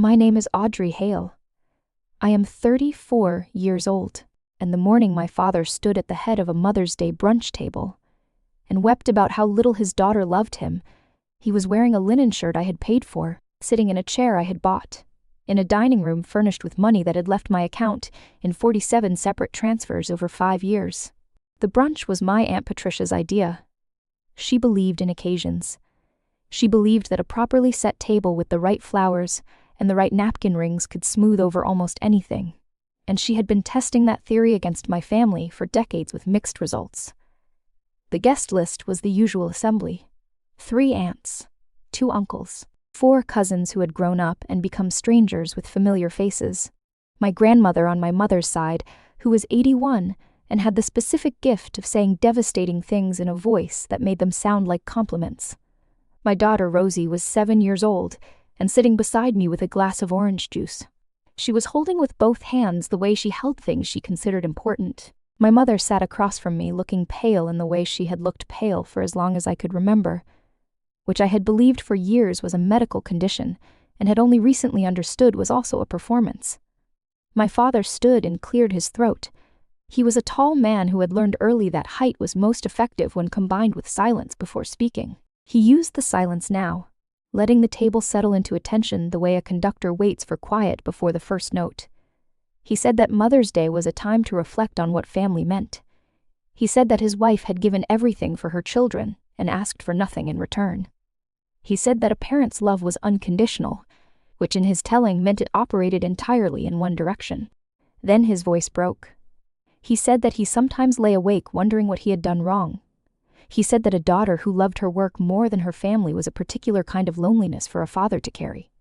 My name is Audrey Hale. I am 34 years old, and the morning my father stood at the head of a Mother's Day brunch table and wept about how little his daughter loved him. He was wearing a linen shirt I had paid for, sitting in a chair I had bought, in a dining room furnished with money that had left my account in 47 separate transfers over 5 years. The brunch was my Aunt Patricia's idea. She believed in occasions. She believed that a properly set table with the right flowers and the right napkin rings could smooth over almost anything, and she had been testing that theory against my family for decades with mixed results. The guest list was the usual assembly: 3 aunts, 2 uncles, 4 cousins who had grown up and become strangers with familiar faces, my grandmother on my mother's side, who was 81 and had the specific gift of saying devastating things in a voice that made them sound like compliments. My daughter Rosie was 7 years old and sitting beside me with a glass of orange juice. She was holding with both hands the way she held things she considered important. My mother sat across from me, looking pale in the way she had looked pale for as long as I could remember, which I had believed for years was a medical condition and had only recently understood was also a performance. My father stood and cleared his throat. He was a tall man who had learned early that height was most effective when combined with silence before speaking. He used the silence now, letting the table settle into attention the way a conductor waits for quiet before the first note. He said that Mother's Day was a time to reflect on what family meant. He said that his wife had given everything for her children and asked for nothing in return. He said that a parent's love was unconditional, which in his telling meant it operated entirely in one direction. Then his voice broke. He said that he sometimes lay awake wondering what he had done wrong. He said that a daughter who loved her work more than her family was a particular kind of loneliness for a father to carry.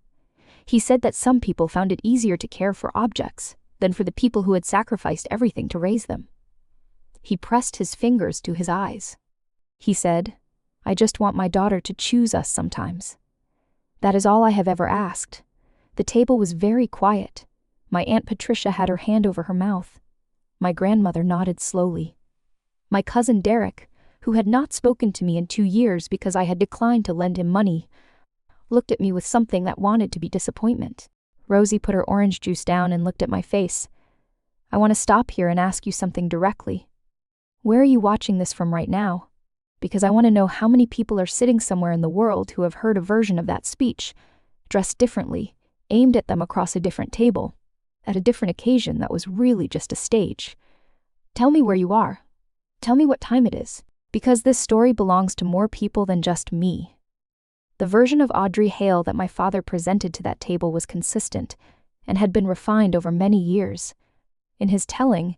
He said that some people found it easier to care for objects than for the people who had sacrificed everything to raise them. He pressed his fingers to his eyes. He said, "I just want my daughter to choose us sometimes. That is all I have ever asked." The table was very quiet. My Aunt Patricia had her hand over her mouth. My grandmother nodded slowly. My cousin Derek, who had not spoken to me in 2 years because I had declined to lend him money, looked at me with something that wanted to be disappointment. Rosie put her orange juice down and looked at my face. "I want to stop here and ask you something directly. Where are you watching this from right now? Because I want to know how many people are sitting somewhere in the world who have heard a version of that speech, dressed differently, aimed at them across a different table, at a different occasion that was really just a stage. Tell me where you are. Tell me what time it is, because this story belongs to more people than just me." The version of Audrey Hale that my father presented to that table was consistent and had been refined over many years. In his telling,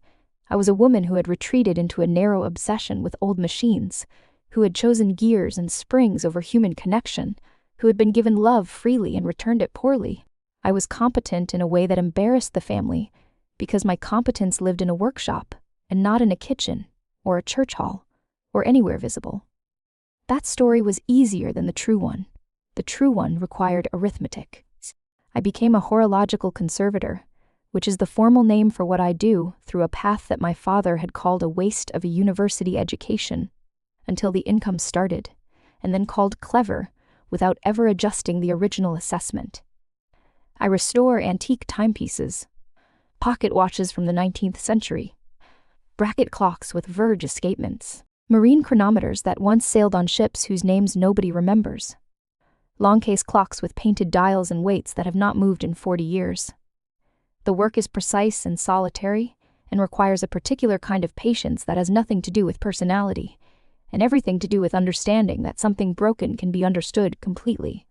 I was a woman who had retreated into a narrow obsession with old machines, who had chosen gears and springs over human connection, who had been given love freely and returned it poorly. I was competent in a way that embarrassed the family, because my competence lived in a workshop and not in a kitchen or a church hall or anywhere visible. That story was easier than the true one. The true one required arithmetic. I became a horological conservator, which is the formal name for what I do, through a path that my father had called a waste of a university education, until the income started, and then called clever, without ever adjusting the original assessment. I restore antique timepieces, pocket watches from the 19th century, bracket clocks with verge escapements, marine chronometers that once sailed on ships whose names nobody remembers, long case clocks with painted dials and weights that have not moved in 40 years. The work is precise and solitary and requires a particular kind of patience that has nothing to do with personality and everything to do with understanding that something broken can be understood completely,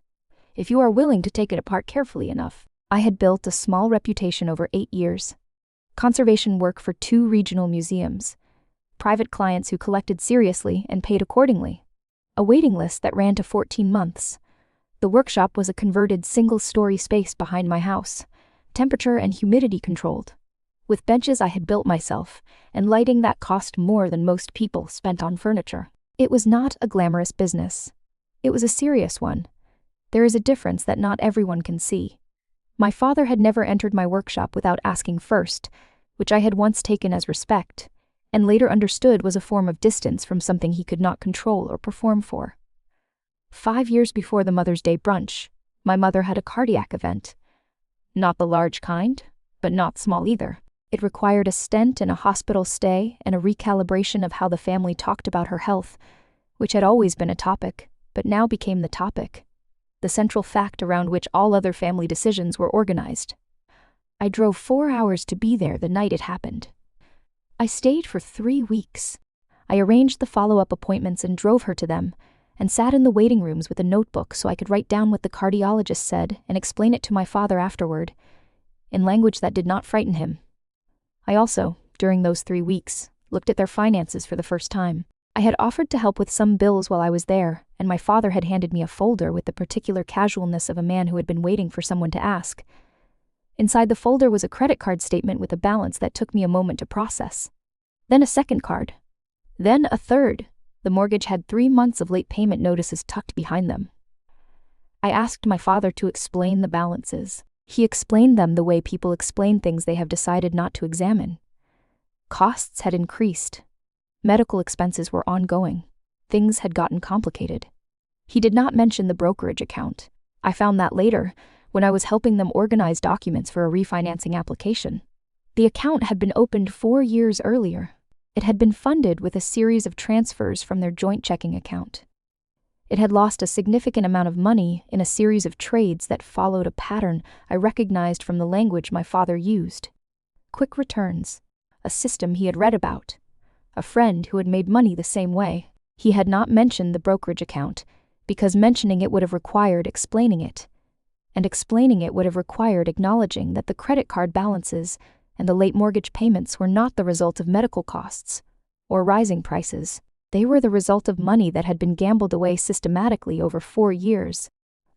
if you are willing to take it apart carefully enough. I had built a small reputation over 8 years. Conservation work for 2 regional museums, private clients who collected seriously and paid accordingly, a waiting list that ran to 14 months. The workshop was a converted single-story space behind my house, temperature and humidity controlled, with benches I had built myself and lighting that cost more than most people spent on furniture. It was not a glamorous business. It was a serious one. There is a difference that not everyone can see. My father had never entered my workshop without asking first, which I had once taken as respect, and later understood was a form of distance from something he could not control or perform for. 5 years before the Mother's Day brunch, my mother had a cardiac event. Not the large kind, but not small either. It required a stent and a hospital stay and a recalibration of how the family talked about her health, which had always been a topic, but now became the topic, the central fact around which all other family decisions were organized. I drove 4 hours to be there the night it happened. I stayed for 3 weeks. I arranged the follow-up appointments and drove her to them, and sat in the waiting rooms with a notebook so I could write down what the cardiologist said and explain it to my father afterward, in language that did not frighten him. I also, during those 3 weeks, looked at their finances for the first time. I had offered to help with some bills while I was there, and my father had handed me a folder with the particular casualness of a man who had been waiting for someone to ask. Inside the folder was a credit card statement with a balance that took me a moment to process. Then a second card. Then a third. The mortgage had 3 months of late payment notices tucked behind them. I asked my father to explain the balances. He explained them the way people explain things they have decided not to examine. Costs had increased. Medical expenses were ongoing. Things had gotten complicated. He did not mention the brokerage account. I found that later, when I was helping them organize documents for a refinancing application. The account had been opened 4 years earlier. It had been funded with a series of transfers from their joint checking account. It had lost a significant amount of money in a series of trades that followed a pattern I recognized from the language my father used. Quick returns, a system he had read about, a friend who had made money the same way. He had not mentioned the brokerage account, because mentioning it would have required explaining it, and explaining it would have required acknowledging that the credit card balances and the late mortgage payments were not the result of medical costs or rising prices. They were the result of money that had been gambled away systematically over 4 years,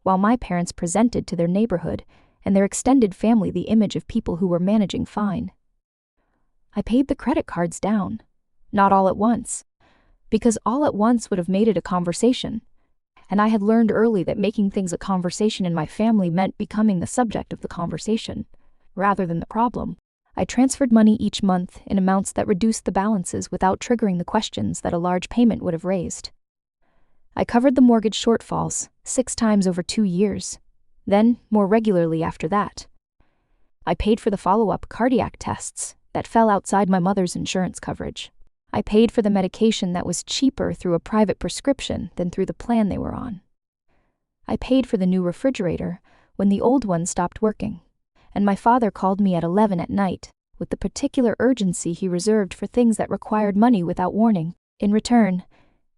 while my parents presented to their neighborhood and their extended family the image of people who were managing fine. I paid the credit cards down, not all at once, because all at once would have made it a conversation, and I had learned early that making things a conversation in my family meant becoming the subject of the conversation, rather than the problem. I transferred money each month in amounts that reduced the balances without triggering the questions that a large payment would have raised. I covered the mortgage shortfalls 6 times over 2 years, then more regularly after that. I paid for the follow-up cardiac tests that fell outside my mother's insurance coverage. I paid for the medication that was cheaper through a private prescription than through the plan they were on. I paid for the new refrigerator when the old one stopped working, and my father called me at 11 at night with the particular urgency he reserved for things that required money without warning. In return,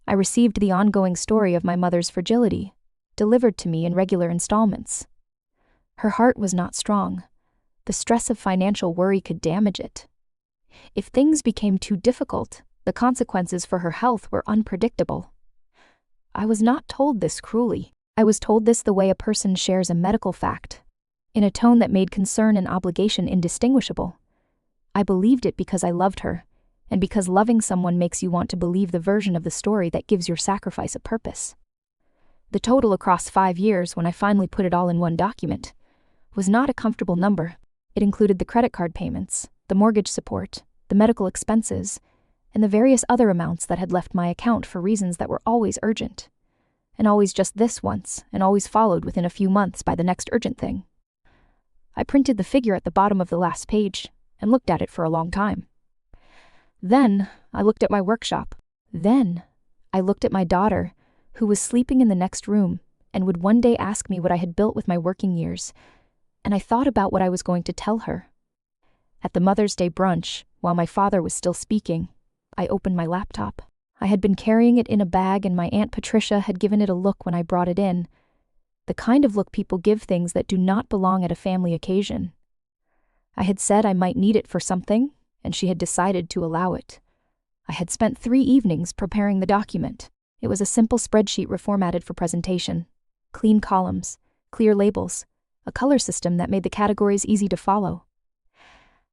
I received the ongoing story of my mother's fragility, delivered to me in regular installments. Her heart was not strong. The stress of financial worry could damage it. If things became too difficult, the consequences for her health were unpredictable. I was not told this cruelly. I was told this the way a person shares a medical fact, in a tone that made concern and obligation indistinguishable. I believed it because I loved her, and because loving someone makes you want to believe the version of the story that gives your sacrifice a purpose. The total across 5 years, when I finally put it all in one document, was not a comfortable number. It included the credit card payments, the mortgage support, the medical expenses, and the various other amounts that had left my account for reasons that were always urgent, and always just this once, and always followed within a few months by the next urgent thing. I printed the figure at the bottom of the last page and looked at it for a long time. Then I looked at my workshop. Then I looked at my daughter, who was sleeping in the next room and would one day ask me what I had built with my working years, and I thought about what I was going to tell her. At the Mother's Day brunch, while my father was still speaking, I opened my laptop. I had been carrying it in a bag, and my Aunt Patricia had given it a look when I brought it in, the kind of look people give things that do not belong at a family occasion. I had said I might need it for something, and she had decided to allow it. I had spent 3 evenings preparing the document. It was a simple spreadsheet reformatted for presentation. Clean columns, clear labels, a color system that made the categories easy to follow.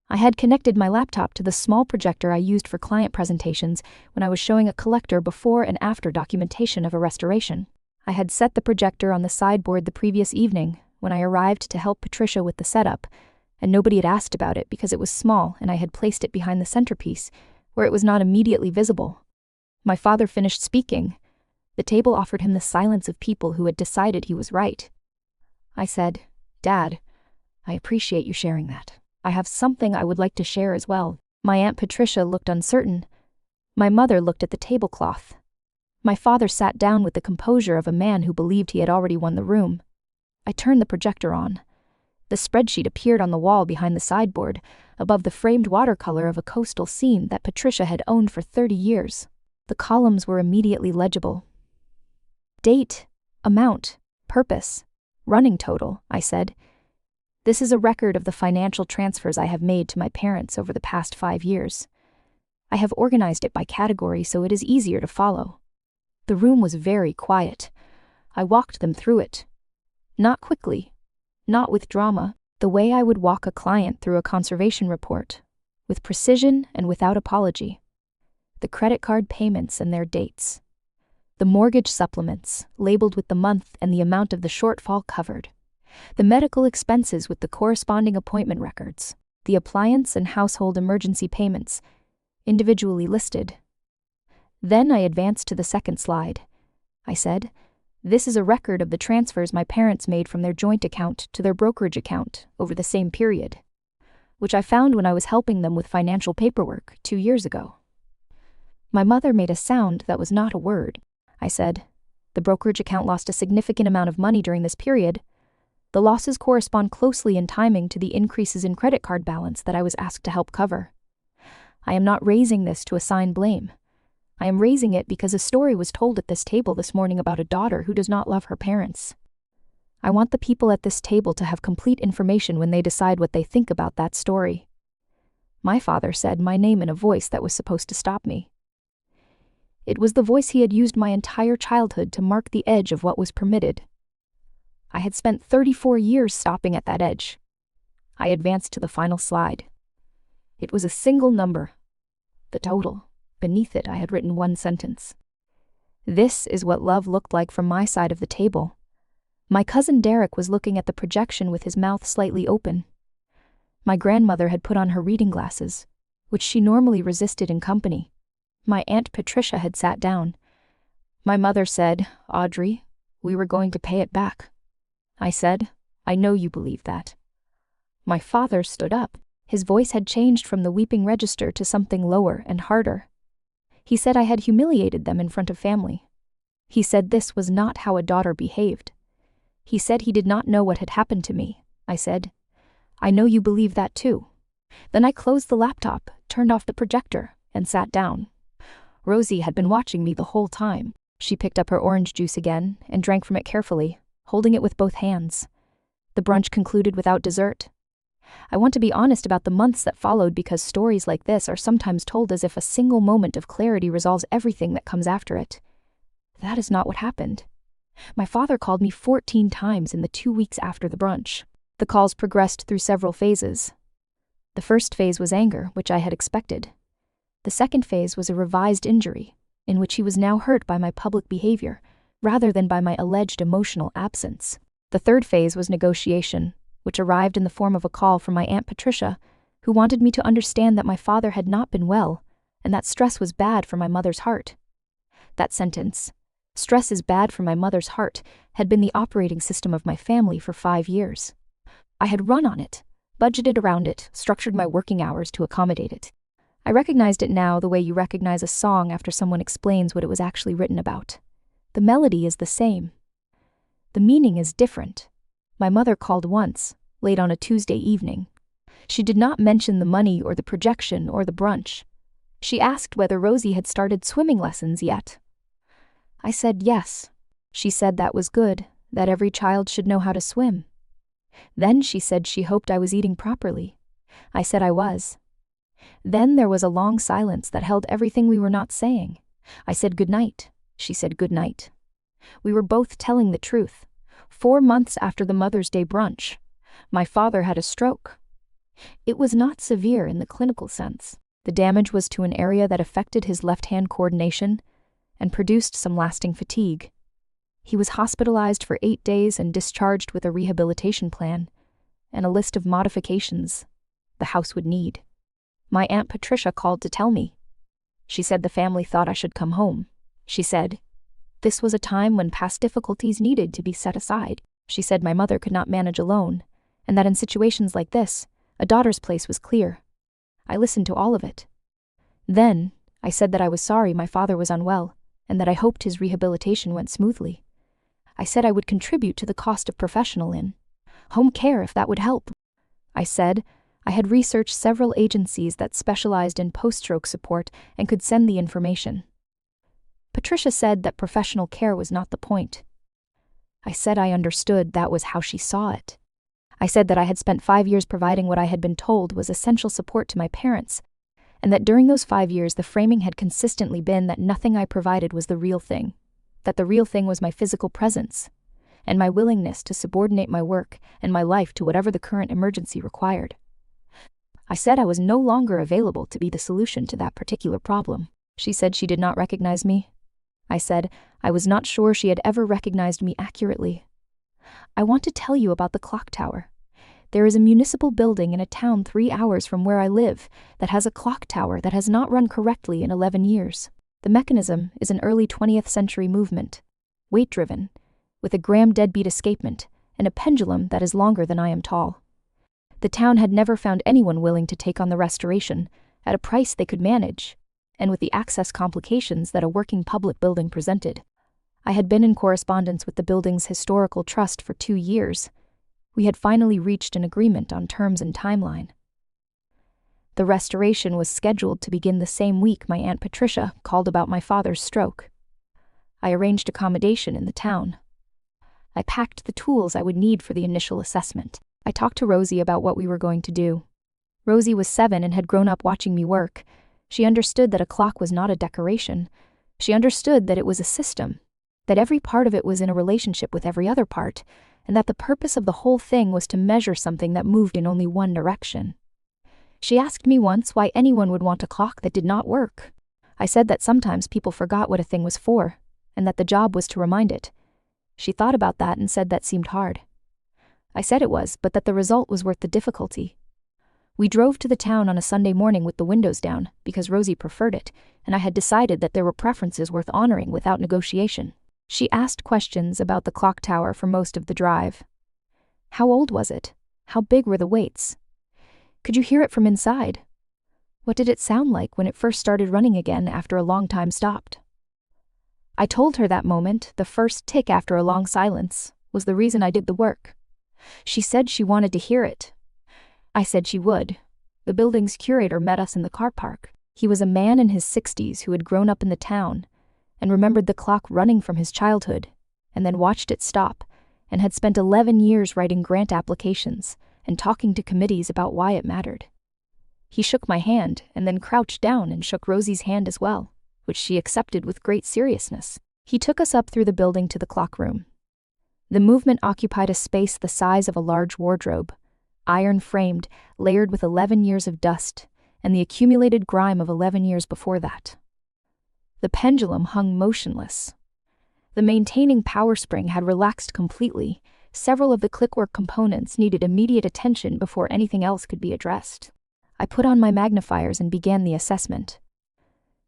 I had connected my laptop to the small projector I used for client presentations when I was showing a collector before and after documentation of a restoration. I had set the projector on the sideboard the previous evening when I arrived to help Patricia with the setup, and nobody had asked about it because it was small, and I had placed it behind the centerpiece, where it was not immediately visible. My father finished speaking. The table offered him the silence of people who had decided he was right. I said, "Dad, I appreciate you sharing that. I have something I would like to share as well. My Aunt Patricia looked uncertain. My mother looked at the tablecloth. My father sat down with the composure of a man who believed he had already won the room. I turned the projector on. The spreadsheet appeared on the wall behind the sideboard, above the framed watercolor of a coastal scene that Patricia had owned for 30 years. The columns were immediately legible. Date, amount, purpose, running total, I said. This is a record of the financial transfers I have made to my parents over the past 5 years. I have organized it by category so it is easier to follow. The room was very quiet. I walked them through it. Not quickly, not with drama, the way I would walk a client through a conservation report, with precision and without apology. The credit card payments and their dates. The mortgage supplements, labeled with the month and the amount of the shortfall covered. The medical expenses with the corresponding appointment records. The appliance and household emergency payments, individually listed. Then I advanced to the second slide. I said, "This is a record of the transfers my parents made from their joint account to their brokerage account over the same period, which I found when I was helping them with financial paperwork 2 years ago." My mother made a sound that was not a word. I said, "The brokerage account lost a significant amount of money during this period. The losses correspond closely in timing to the increases in credit card balance that I was asked to help cover. I am not raising this to assign blame. I am raising it because a story was told at this table this morning about a daughter who does not love her parents. I want the people at this table to have complete information when they decide what they think about that story." My father said my name in a voice that was supposed to stop me. It was the voice he had used my entire childhood to mark the edge of what was permitted. I had spent 34 years stopping at that edge. I advanced to the final slide. It was a single number. The total. Beneath it, I had written one sentence. This is what love looked like from my side of the table. My cousin Derek was looking at the projection with his mouth slightly open. My grandmother had put on her reading glasses, which she normally resisted in company. My Aunt Patricia had sat down. My mother said, "Audrey, we were going to pay it back." I said, "I know you believe that." My father stood up. His voice had changed from the weeping register to something lower and harder. He said I had humiliated them in front of family. He said this was not how a daughter behaved. He said he did not know what had happened to me. I said, "I know you believe that too." Then I closed the laptop, turned off the projector, and sat down. Rosie had been watching me the whole time. She picked up her orange juice again and drank from it carefully, holding it with both hands. The brunch concluded without dessert. I want to be honest about the months that followed because stories like this are sometimes told as if a single moment of clarity resolves everything that comes after it. That is not what happened. My father called me 14 times in the 2 weeks after the brunch. The calls progressed through several phases. The first phase was anger, which I had expected. The second phase was a revised injury, in which he was now hurt by my public behavior, rather than by my alleged emotional absence. The third phase was negotiation, which arrived in the form of a call from my Aunt Patricia, who wanted me to understand that my father had not been well, and that stress was bad for my mother's heart. That sentence, "Stress is bad for my mother's heart," had been the operating system of my family for 5 years. I had run on it, budgeted around it, structured my working hours to accommodate it. I recognized it now the way you recognize a song after someone explains what it was actually written about. The melody is the same. The meaning is different. My mother called once, late on a Tuesday evening. She did not mention the money or the projection or the brunch. She asked whether Rosie had started swimming lessons yet. I said yes. She said that was good, that every child should know how to swim. Then she said she hoped I was eating properly. I said I was. Then there was a long silence that held everything we were not saying. I said good night. She said good night. We were both telling the truth. 4 months after the Mother's Day brunch, my father had a stroke. It was not severe in the clinical sense. The damage was to an area that affected his left-hand coordination and produced some lasting fatigue. He was hospitalized for 8 days and discharged with a rehabilitation plan and a list of modifications the house would need. My Aunt Patricia called to tell me. She said the family thought I should come home. She said this was a time when past difficulties needed to be set aside. She said my mother could not manage alone, and that in situations like this, a daughter's place was clear. I listened to all of it. Then, I said that I was sorry my father was unwell, and that I hoped his rehabilitation went smoothly. I said I would contribute to the cost of professional home care if that would help. I said I had researched several agencies that specialized in post-stroke support and could send the information. Patricia said that professional care was not the point. I said I understood that was how she saw it. I said that I had spent 5 years providing what I had been told was essential support to my parents, and that during those 5 years the framing had consistently been that nothing I provided was the real thing, that the real thing was my physical presence, and my willingness to subordinate my work and my life to whatever the current emergency required. I said I was no longer available to be the solution to that particular problem. She said she did not recognize me. I said I was not sure she had ever recognized me accurately. I want to tell you about the clock tower. There is a municipal building in a town 3 hours from where I live that has a clock tower that has not run correctly in 11 years. The mechanism is an early 20th century movement, weight-driven, with a Graham deadbeat escapement and a pendulum that is longer than I am tall. The town had never found anyone willing to take on the restoration at a price they could manage, and with the access complications that a working public building presented. I had been in correspondence with the building's historical trust for 2 years. We had finally reached an agreement on terms and timeline. The restoration was scheduled to begin the same week my Aunt Patricia called about my father's stroke. I arranged accommodation in the town. I packed the tools I would need for the initial assessment. I talked to Rosie about what we were going to do. Rosie was 7 and had grown up watching me work. She understood that a clock was not a decoration. She understood that it was a system, that every part of it was in a relationship with every other part, and that the purpose of the whole thing was to measure something that moved in only one direction. She asked me once why anyone would want a clock that did not work. I said that sometimes people forgot what a thing was for, and that the job was to remind it. She thought about that and said that seemed hard. I said it was, but that the result was worth the difficulty. We drove to the town on a Sunday morning with the windows down, because Rosie preferred it, and I had decided that there were preferences worth honoring without negotiation. She asked questions about the clock tower for most of the drive. How old was it? How big were the weights? Could you hear it from inside? What did it sound like when it first started running again after a long time stopped? I told her that moment, the first tick after a long silence, was the reason I did the work. She said she wanted to hear it. I said she would. The building's curator met us in the car park. He was a man in his 60s who had grown up in the town and remembered the clock running from his childhood, and then watched it stop, and had spent 11 years writing grant applications and talking to committees about why it mattered. He shook my hand and then crouched down and shook Rosie's hand as well, which she accepted with great seriousness. He took us up through the building to the clock room. The movement occupied a space the size of a large wardrobe, iron-framed, layered with 11 years of dust, and the accumulated grime of 11 years before that. The pendulum hung motionless. The maintaining power spring had relaxed completely. Several of the clickwork components needed immediate attention before anything else could be addressed. I put on my magnifiers and began the assessment.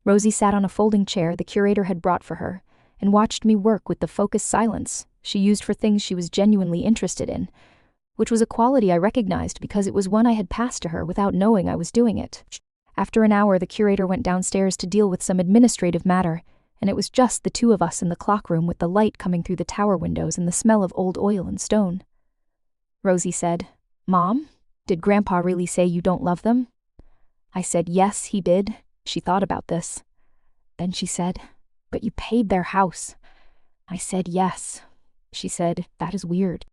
Rosie sat on a folding chair the curator had brought for her and watched me work with the focused silence she used for things she was genuinely interested in, which was a quality I recognized because it was one I had passed to her without knowing I was doing it. After an hour, the curator went downstairs to deal with some administrative matter, and it was just the 2 of us in the clock room with the light coming through the tower windows and the smell of old oil and stone. Rosie said, "Mom, did Grandpa really say you don't love them?" I said, "Yes, he did." She thought about this. Then she said, "But you paid their house." I said, "Yes." She said, "That is weird."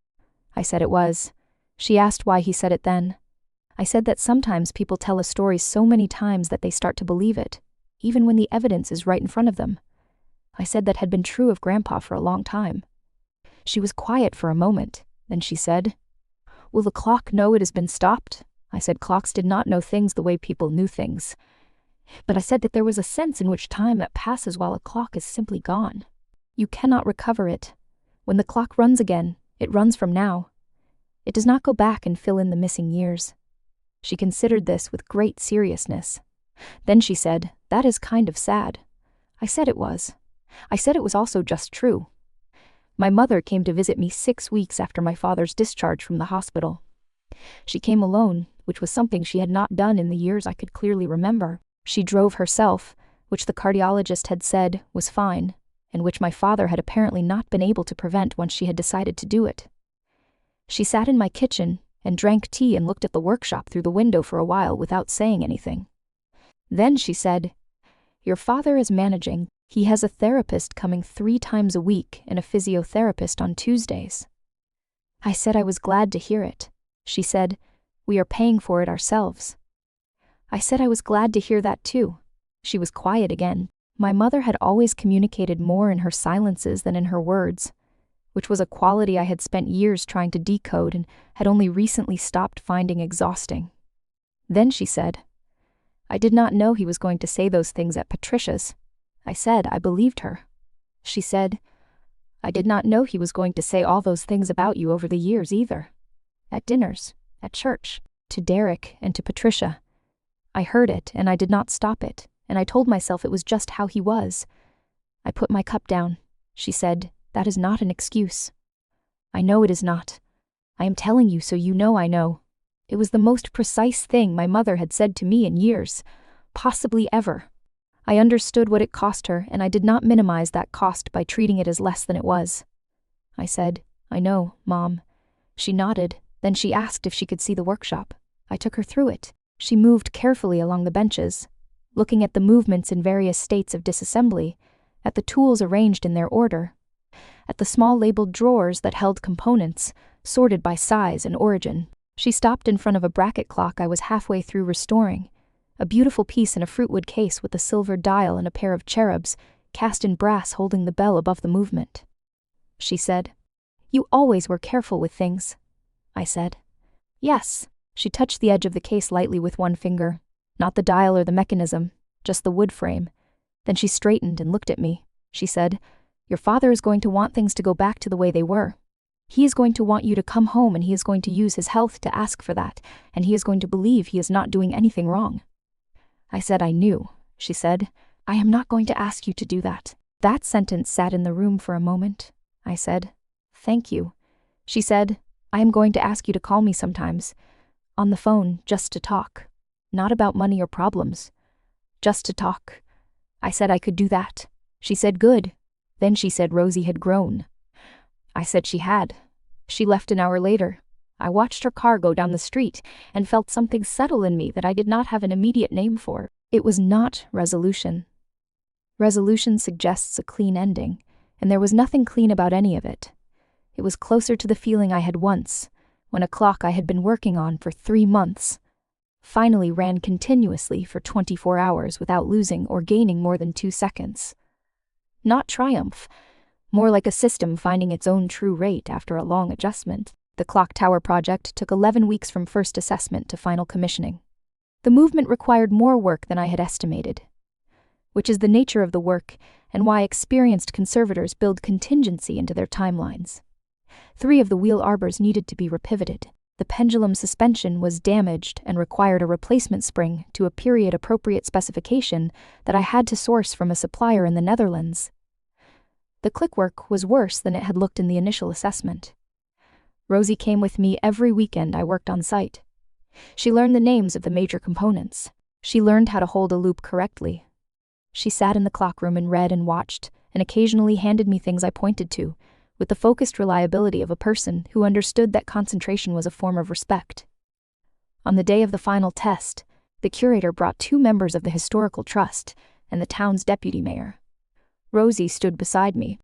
I said it was. She asked why he said it then. I said that sometimes people tell a story so many times that they start to believe it, even when the evidence is right in front of them. I said that had been true of Grandpa for a long time. She was quiet for a moment, then she said, "Will the clock know it has been stopped?" I said clocks did not know things the way people knew things. But I said that there was a sense in which time that passes while a clock is simply gone. You cannot recover it. When the clock runs again, it runs from now. It does not go back and fill in the missing years. She considered this with great seriousness. Then she said, "That is kind of sad." I said it was. I said it was also just true. My mother came to visit me 6 weeks after my father's discharge from the hospital. She came alone, which was something she had not done in the years I could clearly remember. She drove herself, which the cardiologist had said was fine, and which my father had apparently not been able to prevent once she had decided to do it. She sat in my kitchen and drank tea and looked at the workshop through the window for a while without saying anything. Then she said, "Your father is managing. He has a therapist coming 3 times a week and a physiotherapist on Tuesdays." I said I was glad to hear it. She said, "We are paying for it ourselves." I said I was glad to hear that too. She was quiet again. My mother had always communicated more in her silences than in her words, which was a quality I had spent years trying to decode and had only recently stopped finding exhausting. Then she said, "I did not know he was going to say those things at Patricia's." I said I believed her. She said, "I did not know he was going to say all those things about you over the years either. At dinners, at church, to Derek and to Patricia. I heard it and I did not stop it, and I told myself it was just how he was." I put my cup down. She said, "That is not an excuse." "I know it is not. I am telling you so you know I know." It was the most precise thing my mother had said to me in years, possibly ever. I understood what it cost her, and I did not minimize that cost by treating it as less than it was. I said, "I know, Mom." She nodded, then she asked if she could see the workshop. I took her through it. She moved carefully along the benches, looking at the movements in various states of disassembly, at the tools arranged in their order, at the small labeled drawers that held components, sorted by size and origin. She stopped in front of a bracket clock I was halfway through restoring, a beautiful piece in a fruitwood case with a silver dial and a pair of cherubs, cast in brass holding the bell above the movement. She said, "You always were careful with things." I said, "Yes." She touched the edge of the case lightly with one finger, not the dial or the mechanism, just the wood frame. Then she straightened and looked at me. She said, "Your father is going to want things to go back to the way they were. He is going to want you to come home, and he is going to use his health to ask for that, and he is going to believe he is not doing anything wrong." I said I knew. She said, "I am not going to ask you to do that." That sentence sat in the room for a moment. I said, "Thank you." She said, "I am going to ask you to call me sometimes, on the phone, just to talk. Not about money or problems. Just to talk." I said I could do that. She said good. Then she said Rosie had grown. I said she had. She left an hour later. I watched her car go down the street and felt something settle in me that I did not have an immediate name for. It was not resolution. Resolution suggests a clean ending, and there was nothing clean about any of it. It was closer to the feeling I had once, when a clock I had been working on for 3 months finally ran continuously for 24 hours without losing or gaining more than 2 seconds. Not triumph, more like a system finding its own true rate after a long adjustment. The clock tower project took 11 weeks from first assessment to final commissioning. The movement required more work than I had estimated, which is the nature of the work and why experienced conservators build contingency into their timelines. 3 of the wheel arbors needed to be repivoted. The pendulum suspension was damaged and required a replacement spring to a period-appropriate specification that I had to source from a supplier in the Netherlands. The click work was worse than it had looked in the initial assessment. Rosie came with me every weekend I worked on site. She learned the names of the major components. She learned how to hold a loop correctly. She sat in the clock room and read and watched, and occasionally handed me things I pointed to, with the focused reliability of a person who understood that concentration was a form of respect. On the day of the final test, the curator brought 2 members of the Historical Trust and the town's deputy mayor. Rosie stood beside me.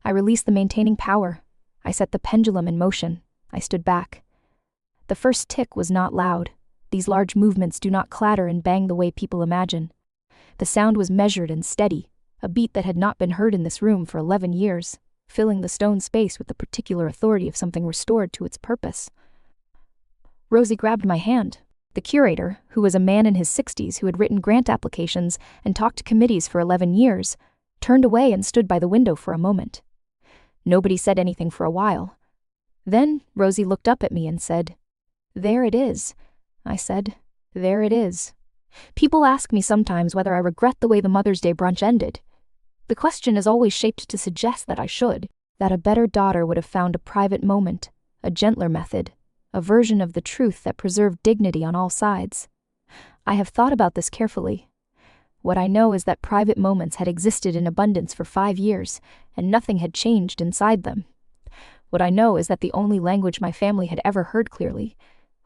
I released the maintaining power. I set the pendulum in motion. I stood back. The first tick was not loud. These large movements do not clatter and bang the way people imagine. The sound was measured and steady, a beat that had not been heard in this room for 11 years. Filling the stone space with the particular authority of something restored to its purpose. Rosie grabbed my hand. The curator, who was a man in his 60s who had written grant applications and talked to committees for 11 years, turned away and stood by the window for a moment. Nobody said anything for a while. Then Rosie looked up at me and said, "There it is." I said, "There it is." People ask me sometimes whether I regret the way the Mother's Day brunch ended. The question is always shaped to suggest that I should, that a better daughter would have found a private moment, a gentler method, a version of the truth that preserved dignity on all sides. I have thought about this carefully. What I know is that private moments had existed in abundance for 5 years, and nothing had changed inside them. What I know is that the only language my family had ever heard clearly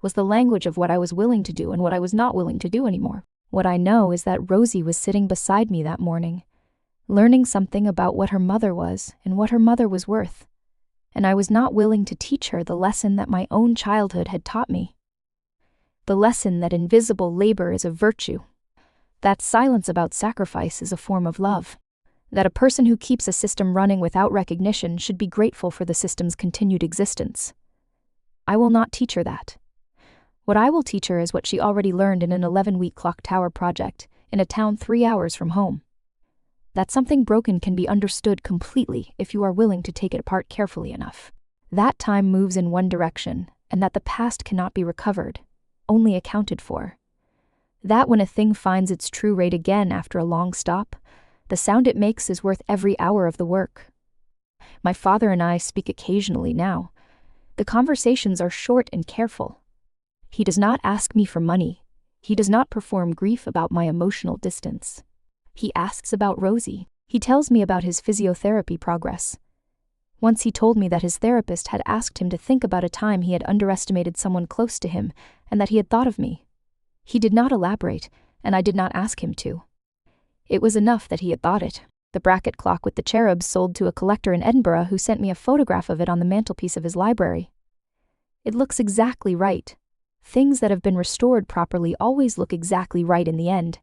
was the language of what I was willing to do and what I was not willing to do anymore. What I know is that Rosie was sitting beside me that morning, learning something about what her mother was and what her mother was worth, and I was not willing to teach her the lesson that my own childhood had taught me. The lesson that invisible labor is a virtue, that silence about sacrifice is a form of love, that a person who keeps a system running without recognition should be grateful for the system's continued existence. I will not teach her that. What I will teach her is what she already learned in an 11-week clock tower project in a town 3 hours from home. That something broken can be understood completely if you are willing to take it apart carefully enough. That time moves in one direction, and that the past cannot be recovered, only accounted for. That when a thing finds its true rate again after a long stop, the sound it makes is worth every hour of the work. My father and I speak occasionally now. The conversations are short and careful. He does not ask me for money. He does not perform grief about my emotional distance. He asks about Rosie. He tells me about his physiotherapy progress. Once he told me that his therapist had asked him to think about a time he had underestimated someone close to him and that he had thought of me. He did not elaborate, and I did not ask him to. It was enough that he had thought it. The bracket clock with the cherubs sold to a collector in Edinburgh who sent me a photograph of it on the mantelpiece of his library. It looks exactly right. Things that have been restored properly always look exactly right in the end,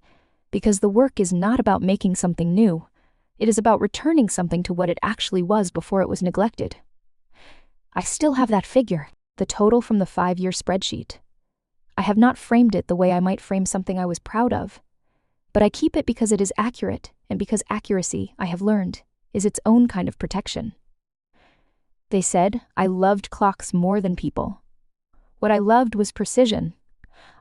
because the work is not about making something new. It is about returning something to what it actually was before it was neglected. I still have that figure, the total from the 5-year spreadsheet. I have not framed it the way I might frame something I was proud of, but I keep it because it is accurate, and because accuracy, I have learned, is its own kind of protection. They said I loved clocks more than people. What I loved was precision.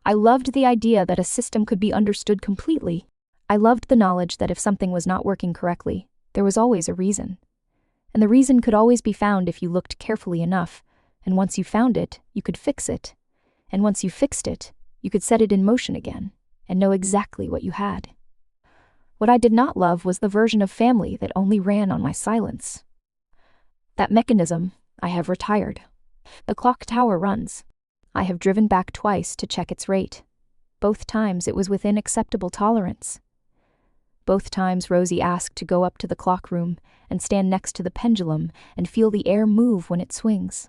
I loved the idea that a system could be understood completely. I loved the knowledge that if something was not working correctly, there was always a reason. And the reason could always be found if you looked carefully enough, and once you found it, you could fix it. And once you fixed it, you could set it in motion again, and know exactly what you had. What I did not love was the version of family that only ran on my silence. That mechanism, I have retired. The clock tower runs. I have driven back twice to check its rate. Both times it was within acceptable tolerance. Both times Rosie asked to go up to the clock room and stand next to the pendulum and feel the air move when it swings.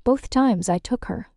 Both times I took her.